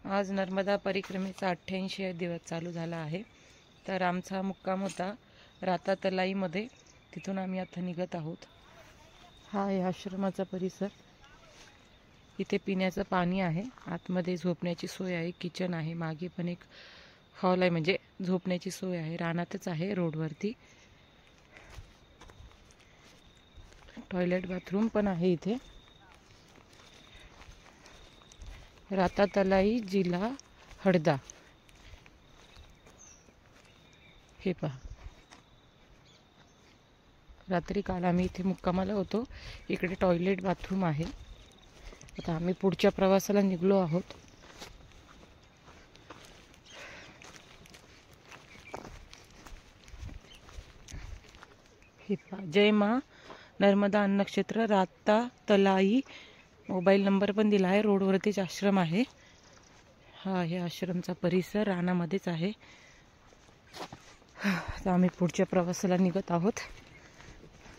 आज नर्मदा परिक्रमेचा 88 दिवस चालू झाला आहे। तर आमचा मुक्काम होता रातातलाईमध्ये, तिथून आम्ही आता निघत आहोत। हा आहे आश्रमाचा परिसर। इथे पिण्याचं पाणी आहे, आतमध्ये झोपण्याची सोय आहे, किचन आहे, मागे पण एक हॉल आहे, म्हणजे झोपण्याची सोय आहे। रानातच आहे, रोडवरती। टॉयलेट बाथरूम पण आहे इथे। रातातलाई, जिल्हा हरदा। हे पहा, रात्री काल आम्ही इथे मुक्कामाला होतो। इकडे टॉयलेट बाथरूम आहे। आता आम्ही पुढच्या प्रवासाला निघलो आहोत। हे पहा, जय मा नर्मदा अन्नक्षेत्र रातातलाई। मोबाईल नंबर पण दिला आहे। रोडवरतीच आश्रम आहे। हा आहे आश्रमचा परिसर, रानामध्येच आहे। आता आम्ही पुढच्या प्रवासाला निघत आहोत।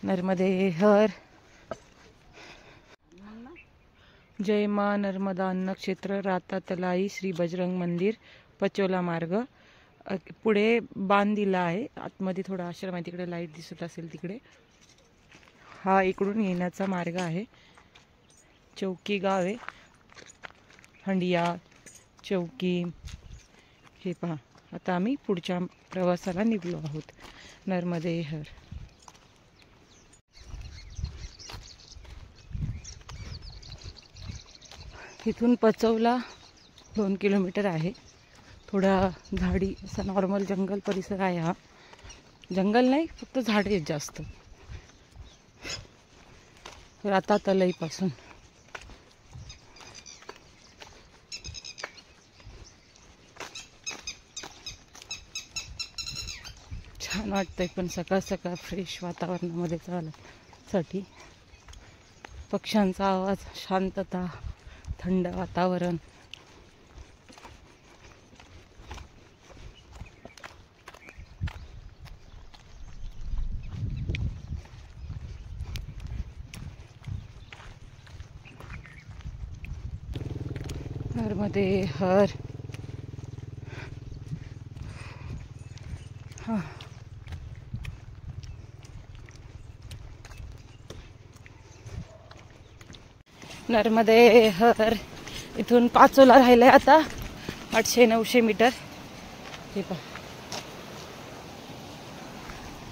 नर्मदे हर। जय मा नर्मदा अन्नक्षेत्र रातातलाई, श्री बजरंग मंदिर, पचोला मार्ग। पुढे बांध दिला आहे। आतमध्ये थोडा आश्रम आहे, तिकडे लाईट दिसत असेल तिकडे। हा इकडून येण्याचा मार्ग आहे। चौकी गाव आहे, हंडिया चौकी। हे पहा, आता आम्ही पुढच्या प्रवासाला निघलो आहोत। नर्मदे हर। इथून पचौला 2 किलोमीटर आहे। थोडा झाडी असा नॉर्मल जंगल परिसर आहे। हा जंगल नाही, फक्त झाडे आहेत जास्त। रातातलाई पासून छान वाटतंय, पण सकाळ सकाळ फ्रेश वातावरणामध्ये चालण्यासाठी। पक्ष्यांचा आवाज, शांतता, थंड वातावरण। नर्मदे हर। हा, नर्मदे हर। इथून पाचोला राहिलंय आता 800-900 मीटर। हे पहा,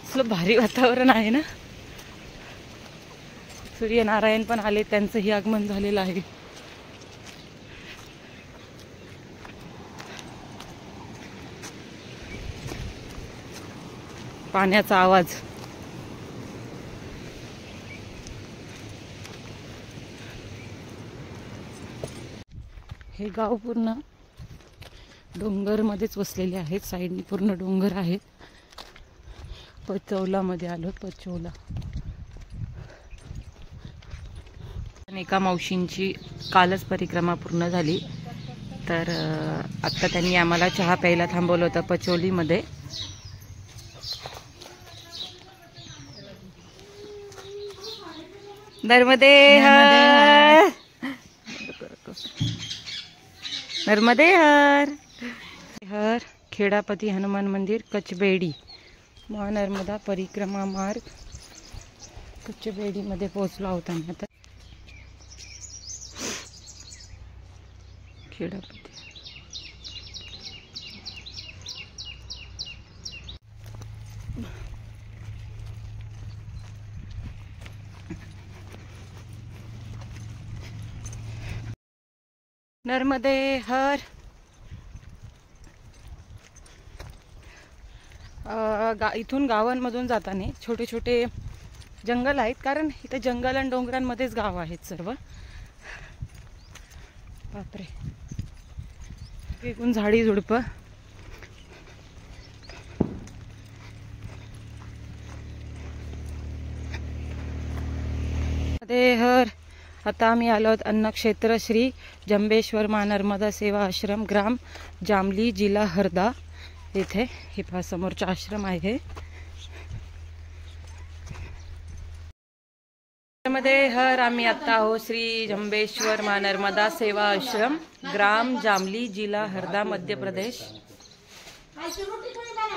असलं भारी वातावरण आहे ना। सूर्यनारायण पण आले, त्यांचंही आगमन झालेलं आहे। पाण्याचा आवाज। हे गाव पूर्ण डोंगर मध्येच वसलेले आहेत। साईडनी पूर्ण डोंगर आहेत। पचौला मध्ये आलो, पचौला। एका मावशींची कालच परिक्रमा पूर्ण झाली, तर आता त्यांनी आम्हाला चहा प्यायला थांबवलं होतं पचौली मध्ये। नर्मदे हर। नर्मदे हर। हर खेड़ापति हनुमान मंदिर, कचबेड़ी। महानर्मदा परिक्रमा मार्ग कचबेड़ी मध्ये पोहोचलो आहोत आम्ही आता। खेड़ापति नर्मदे हर। इथून गावांमधून जाताना छोटे छोटे जंगल आहेत, कारण इथे जंगल आणि डोंगरांमध्येच गाव आहेत सर्व। बापरे, एकूण झाडी झुडपं। नर्मदे हर। आता आम्ही आलो आहोत अन्नक्षेत्र श्री जंबेश्वर मा नर्मदा सेवा आश्रम, ग्राम जामली, जिल्हा हरदा येथे। हे पहा, समोरचा आश्रम आहे। मध्ये हर आम्ही आता आहोत श्री जंबेश्वर माँ नर्मदा सेवा आश्रम, ग्राम जामली, जिल्हा हरदा, मध्य प्रदेश।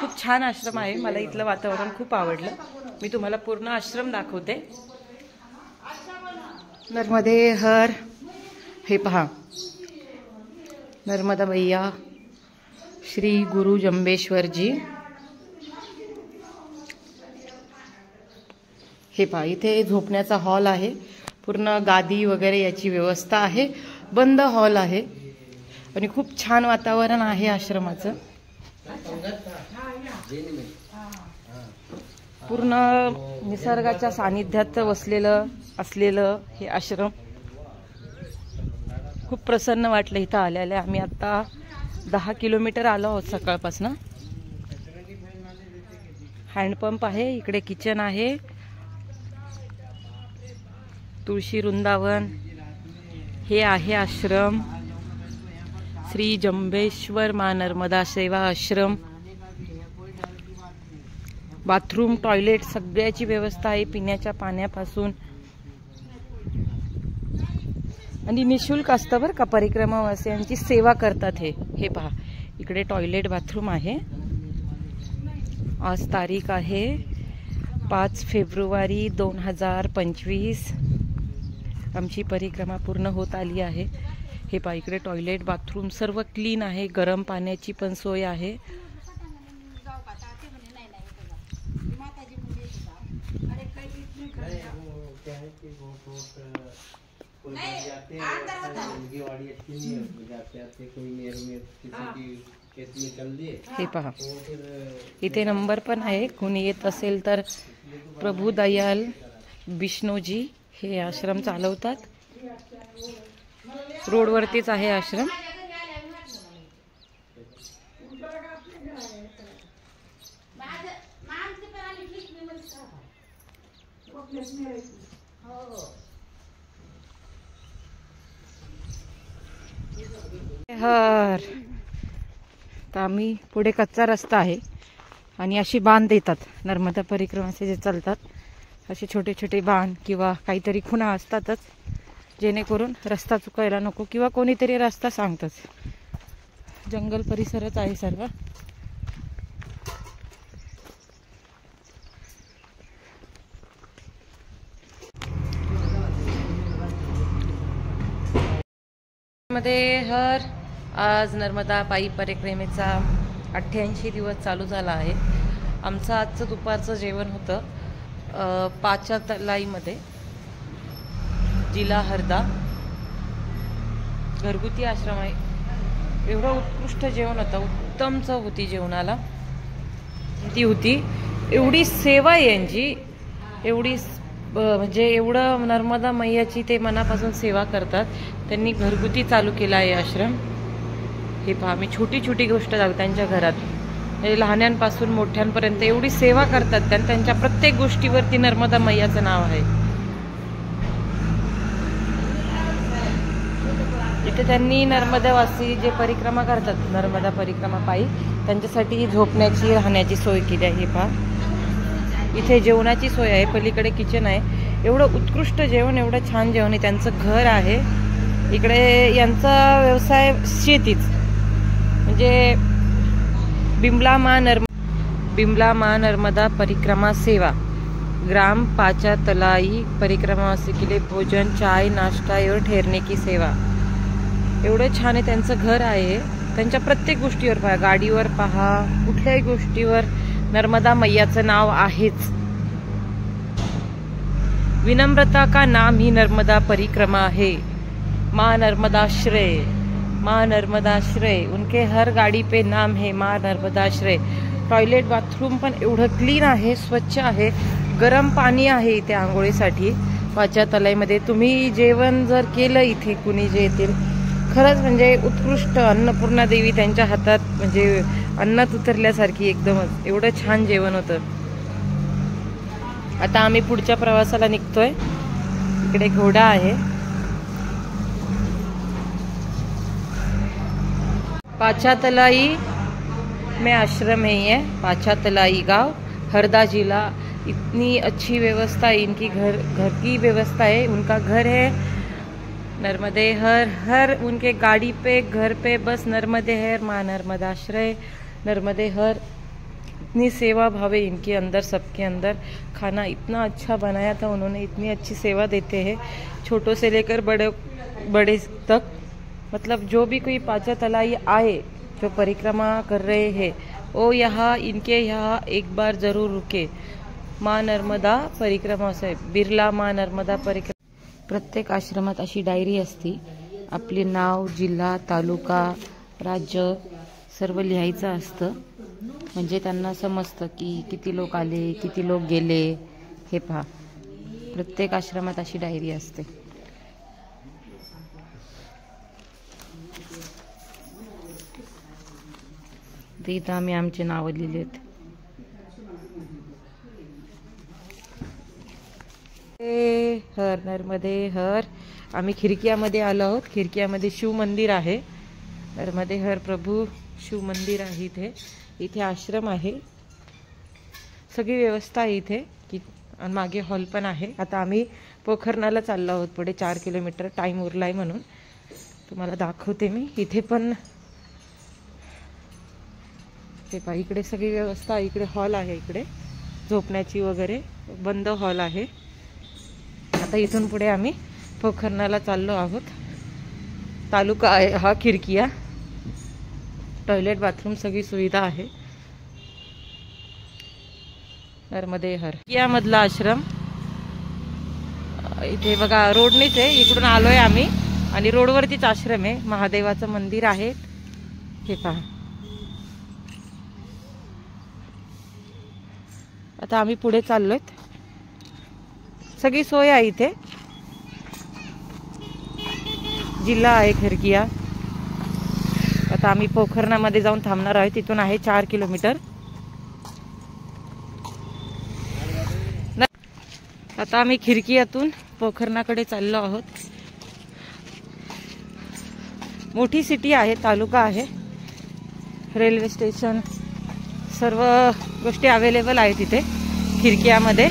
खूप छान आश्रम आहे, मला इथलं वातावरण खूप आवडलं। मी तुम्हाला पूर्ण आश्रम दाखवते। नर्मदे हर, हे पहा नर्मदा भैया श्री गुरु जंबेश्वर जी। हे पहा इथे झोपण्याचा हॉल आहे, पूर्ण गादी वगैरे याची व्यवस्था आहे, बंद हॉल आहे आणि खूप छान वातावरण आहे आश्रमाचं। पूर्ण निसर्गाच्या सानिध्यात वसलेलं असलेलं हे आश्रम खूप प्रसन्न वाटलं इथं आल्याले। आम्ही आता 10 किलोमीटर आलो आहोत सकाळपासून। हँडपंप आहे, इकडे किचन आहे, तुळशी वृंदावन, हे आहे आश्रम श्री जंबेश्वर माँ नर्मदा सेवा आश्रम। बाथरूम, टॉयलेट सगळ्याची व्यवस्था आहे, पिण्याच्या पाण्यापासून। आणि निशुल्क असतं बरं का, परिक्रमावासियांची सेवा करतात हे पहा इकडे टॉयलेट बाथरूम आहे। आज तारीख आहे 5 फेब्रुवारी 2025। आमची परिक्रमा पूर्ण होत आली आहे। हे पहा इकडे टॉयलेट बाथरूम सर्व क्लीन आहे, गरम पाण्याची पण सोय आहे। हे पहा इथे नंबर पण आहे, कोणी येत असेल तर प्रभू दयाल विष्णूजी हे आश्रम चालवतात। रोडवरतीच आहे आश्रम। हर तर आम्ही पुढे कच्चा रस्ता आहे आणि अशी बांध देतात नर्मदा परिक्रमाचे जे चालतात, असे छोटे छोटे बांध किंवा काहीतरी खुणा असतातच, जेणेकरून रस्ता चुकायला नको किंवा कोणीतरी रस्ता सांगतच। जंगल परिसरच आहे सर्व। मध्ये हर आज नर्मदा पायी परिक्रमेचा 88 दिवस चालू झाला आहे। आमचं आजचं दुपारचं जेवण होतं पाचातलाईमध्ये, जिल्हा हरदा, घरगुती आश्रम आहे। एवढं उत्कृष्ट जेवण होतं, उत्तम चव होती जेवणाला ती होती। एवढी सेवा आहे यांची, एवढी म्हणजे एवढं नर्मदा मैयाची ते मनापासून सेवा करतात। त्यांनी घरगुती चालू केला आहे आश्रम। हे पहा मी छोटी छोटी गोष्ट दाखवते त्यांच्या घरात, म्हणजे लहानांपासून मोठ्यांपर्यंत एवढी सेवा करतात त्यांच्या प्रत्येक गोष्टीवरती नर्मदा मैयाचं नाव आहे। इथे त्यांनी नर्मदावासी जे परिक्रमा करतात, नर्मदा परिक्रमा पायी, त्यांच्यासाठी झोपण्याची राहण्याची सोय केली आहे। हे पहा इथे जेवणाची सोय आहे, पलीकडे किचन आहे। एवढं उत्कृष्ट जेवण, एवढं छान जेवण आहे। त्यांचं घर आहे इकडे, यांचा व्यवसाय शेतीच, म्हणजे बिमला माँ नर्मदा परिक्रमा सेवा, ग्राम पाचातलाई परिक्रमावासी के लिए भोजन, चाय, नाश्ता एवं ठहरने की सेवा। एवढं छान आहे त्यांचं घर आहे। त्यांच्या प्रत्येक गोष्टीवर पहा, गाडीवर पहा, कुठल्याही गोष्टीवर नर्मदा मैयाचं नाव आहेच। विनम्रता का नाम ही नर्मदा परिक्रमा है। माँ नर्मदाश्रय, माँ नर्मदाश्रय, उनके हर गाड़ी पे नाम है माँ नर्मदाश्रय। टॉयलेट बाथरूम पण एवढं क्लीन आहे, स्वच्छ आहे, गरम पाणी आहे इथे आंघोळीसाठी। पाचातलाईमध्ये तुम्ही जेवण जर केलं इथे कुणी जे येतील, खरंच म्हणजे उत्कृष्ट अन्नपूर्णा देवी त्यांच्या हातात, म्हणजे अन्नात उतरल्यासारखी एकदमच एवढं छान जेवण होतं। आता आम्ही पुढच्या प्रवासाला निघतोय। इकडे घोडा आहे। पाचातलाई में आश्रम है ये, पाचातलाई गांव, हरदा जिला इतनी अच्छी व्यवस्था है इनकी, घर की व्यवस्था है। उनका घर है नर्मदे हर उनके गाड़ी पे, घर पे बस नर्मदे हर, माँ नर्मदाश्रय, नर्मदे हर। इतनी सेवा भाव है इनके अंदर, सबके अंदर। खाना इतना अच्छा बनाया था उन्होंने, इतनी अच्छी सेवा देते हैं छोटों से लेकर बड़े तक। मतलब जो भी कोई पांचतलाई आए, जो परिक्रमा कर रहे हैं, वो यहाँ इनके यहाँ एक बार जरूर रुके। माँ नर्मदा परिक्रमा से, बिर्ला माँ नर्मदा परिक्रमा। प्रत्येक आश्रमात अशी डायरी असती, आपले नाव, जिल्हा, तालुका, राज्य सर्व लिहायचं असतं, म्हणजे त्यांना समजतं की किती लोक आले, किती लोक गेले। हे पहा, प्रत्येक आश्रमात अशी डायरी असते। इथं आम्ही आमचे नाव लिहिलेत। हर नर्मदे हर। आम्ही खिरकियामध्ये आलो आहोत। खिरकियामध्ये शिव मंदिर आहे। नर्मदे हर प्रभू शिव मंदिर आहे इथे। इथे आश्रम आहे, सगळी व्यवस्था आहे इथे की, मागे हॉल पण आहे। आता आम्ही पोखरणाला चाललो आहोत, पुढे 4 किलोमीटर टाइम उरलाय म्हणून तुम्हाला दाखवते मी। इथे पण ते पहा, इकडे सगळी व्यवस्था, इकडे हॉल आहे, इकडे झोपण्याची वगैरे बंद हॉल आहे। आता इथून पुढे आम्ही पोखरणाला चाललो आहोत। तालुका आहे हा खिरकिया, टॉयलेट बाथरूम सगळी सुविधा आहे। नर्मदे हर यामधला आश्रम इथे बघा, रोडनीच आहे, इकडून आलोय आम्ही आणि रोडवरतीच आश्रम आहे। महादेवाचं मंदिर आहे, हे पहा। आता आम्ही पुढे चाललोय, सगळी सोय आहे इथे। जिल्हा आहे खिरकिया। आता आम्ही पोखरणामध्ये जाऊन थांबणार आहोत, तिथून आहे 4 किलोमीटर। आता आम्ही खिरकियातून पोखरणाकडे चाललो आहोत। मोठी सिटी आहे, तालुका आहे, रेल्वे स्टेशन सर्व गोष्टी अवेलेबल आहेत इथे खिरकियामध्ये।